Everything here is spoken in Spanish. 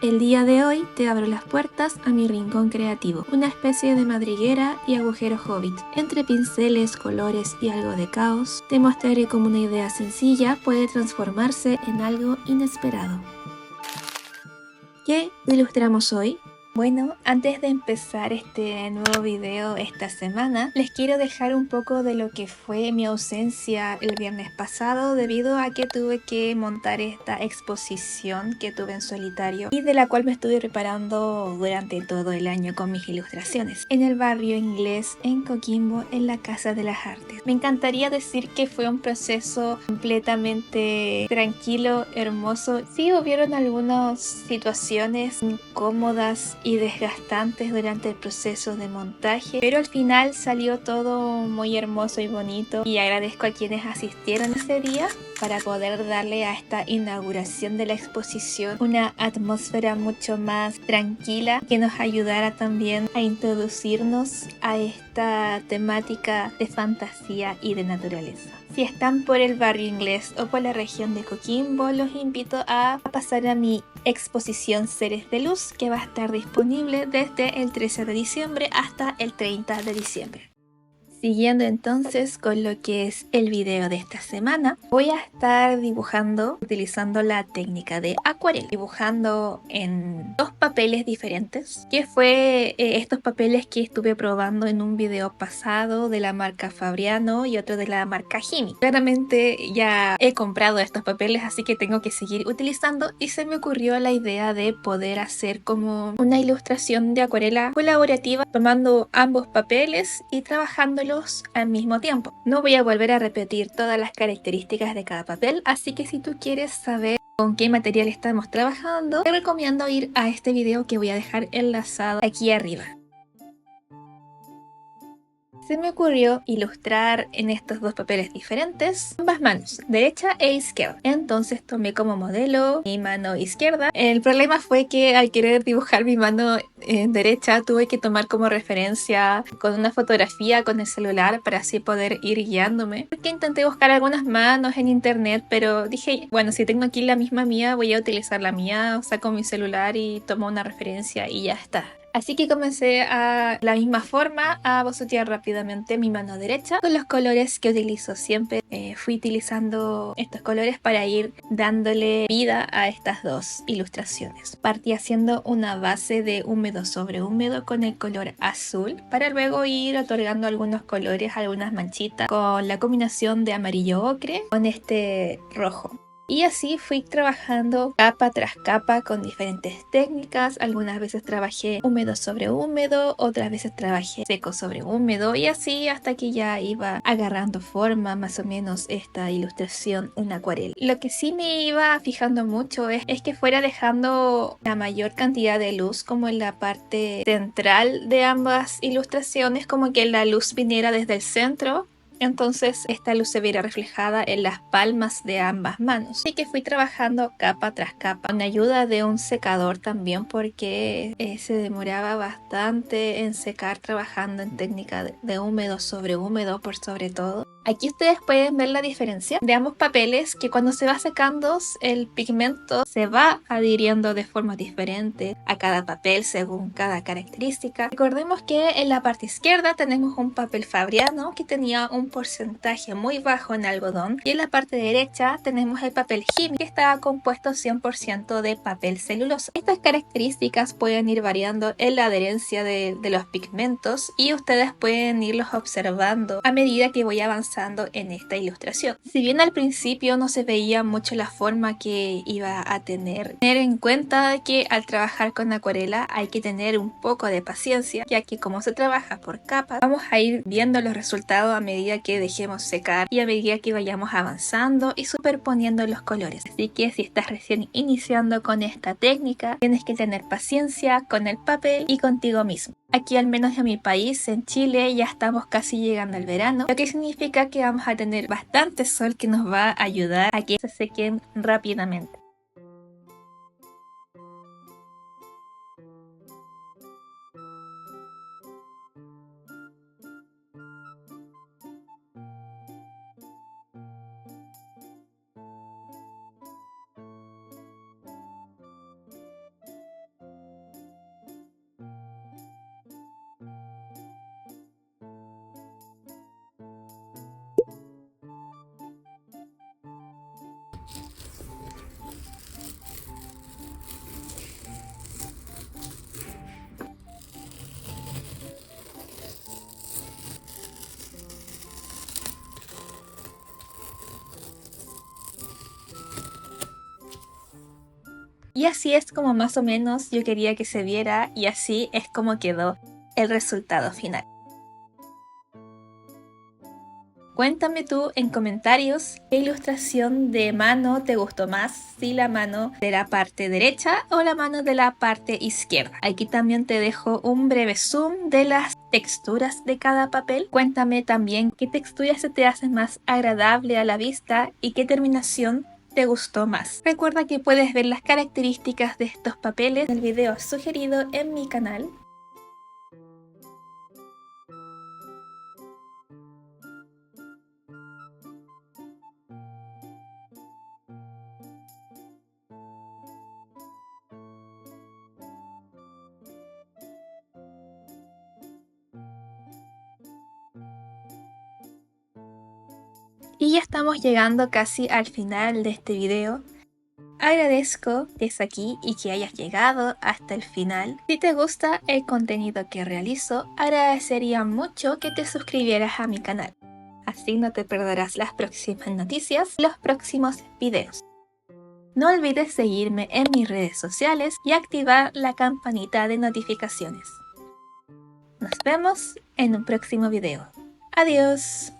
El día de hoy te abro las puertas a mi rincón creativo, una especie de madriguera y agujero hobbit. Entre pinceles, colores y algo de caos, te mostraré cómo una idea sencilla puede transformarse en algo inesperado. ¿Qué ilustramos hoy? Bueno, antes de empezar este nuevo video esta semana, les quiero dejar un poco de lo que fue mi ausencia el viernes pasado debido a que tuve que montar esta exposición que tuve en solitario y de la cual me estuve preparando durante todo el año con mis ilustraciones en el barrio inglés en Coquimbo, en la Casa de las Artes. Me encantaría decir que fue un proceso completamente tranquilo, hermoso. Sí, hubieron algunas situaciones incómodas y desgastantes durante el proceso de montaje, pero al final salió todo muy hermoso y bonito, y agradezco a quienes asistieron ese día para poder darle a esta inauguración de la exposición una atmósfera mucho más tranquila que nos ayudara también a introducirnos a esta temática de fantasía y de naturaleza. Si están por el barrio inglés o por la región de Coquimbo, los invito a pasar a mi exposición Seres de Luz, que va a estar disponible desde el 13 de diciembre hasta el 30 de diciembre. Siguiendo entonces con lo que es el video de esta semana, voy a estar dibujando utilizando la técnica de acuarela, dibujando en dos papeles diferentes, que fue estos papeles que estuve probando en un video pasado de la marca Fabriano y otro de la marca Himi. Claramente ya he comprado estos papeles, así que tengo que seguir utilizando, y se me ocurrió la idea de poder hacer como una ilustración de acuarela colaborativa tomando ambos papeles y trabajándolos al mismo tiempo. No voy a volver a repetir todas las características de cada papel, así que si tú quieres saber con qué material estamos trabajando, te recomiendo ir a este video que voy a dejar enlazado aquí arriba. Se me ocurrió ilustrar en estos dos papeles diferentes ambas manos, derecha e izquierda. Entonces tomé como modelo mi mano izquierda. El problema fue que al querer dibujar mi mano derecha tuve que tomar como referencia con una fotografía con el celular para así poder ir guiándome. Porque intenté buscar algunas manos en internet, pero dije, bueno, si tengo aquí la misma mía, voy a utilizar la mía, saco mi celular y tomo una referencia y ya está. Así que comencé a la misma forma a bocetear rápidamente mi mano derecha con los colores que utilizo siempre. Fui utilizando estos colores para ir dándole vida a estas dos ilustraciones. Partí haciendo una base de húmedo sobre húmedo con el color azul para luego ir otorgando algunos colores, algunas manchitas con la combinación de amarillo ocre con este rojo. Y así fui trabajando capa tras capa con diferentes técnicas. Algunas veces trabajé húmedo sobre húmedo, otras veces trabajé seco sobre húmedo, y así hasta que ya iba agarrando forma más o menos esta ilustración, una acuarela. Lo que sí me iba fijando mucho es que fuera dejando la mayor cantidad de luz como en la parte central de ambas ilustraciones, como que la luz viniera desde el centro. Entonces esta luz se viera reflejada en las palmas de ambas manos. Así que fui trabajando capa tras capa con ayuda de un secador también, porque se demoraba bastante en secar trabajando en técnica de húmedo sobre húmedo por sobre todo. Aquí ustedes pueden ver la diferencia de ambos papeles, que cuando se va secando el pigmento se va adhiriendo de forma diferente a cada papel según cada característica. Recordemos que en la parte izquierda tenemos un papel Fabriano que tenía un porcentaje muy bajo en algodón, y en la parte derecha tenemos el papel Himi que estaba compuesto 100% de papel celulosa. Estas características pueden ir variando en la adherencia de los pigmentos, y ustedes pueden irlos observando a medida que voy avanzando en esta ilustración. Si bien al principio no se veía mucho la forma que iba a tener en cuenta que al trabajar con acuarela hay que tener un poco de paciencia, ya que como se trabaja por capas, vamos a ir viendo los resultados a medida que dejemos secar y a medida que vayamos avanzando y superponiendo los colores. Así que si estás recién iniciando con esta técnica, tienes que tener paciencia con el papel y contigo mismo. Aquí, al menos en mi país, en Chile, ya estamos casi llegando al verano, lo que significa que vamos a tener bastante sol que nos va a ayudar a que se sequen rápidamente. Y así es como más o menos yo quería que se viera y así es como quedó el resultado final. Cuéntame tú en comentarios qué ilustración de mano te gustó más, si la mano de la parte derecha o la mano de la parte izquierda. Aquí también te dejo un breve zoom de las texturas de cada papel. Cuéntame también qué textura se te hace más agradable a la vista y qué terminación te gustó más. Recuerda que puedes ver las características de estos papeles en el video sugerido en mi canal. Y ya estamos llegando casi al final de este video. Agradezco que estés aquí y que hayas llegado hasta el final. Si te gusta el contenido que realizo, agradecería mucho que te suscribieras a mi canal. Así no te perderás las próximas noticias y los próximos videos. No olvides seguirme en mis redes sociales y activar la campanita de notificaciones. Nos vemos en un próximo video. Adiós.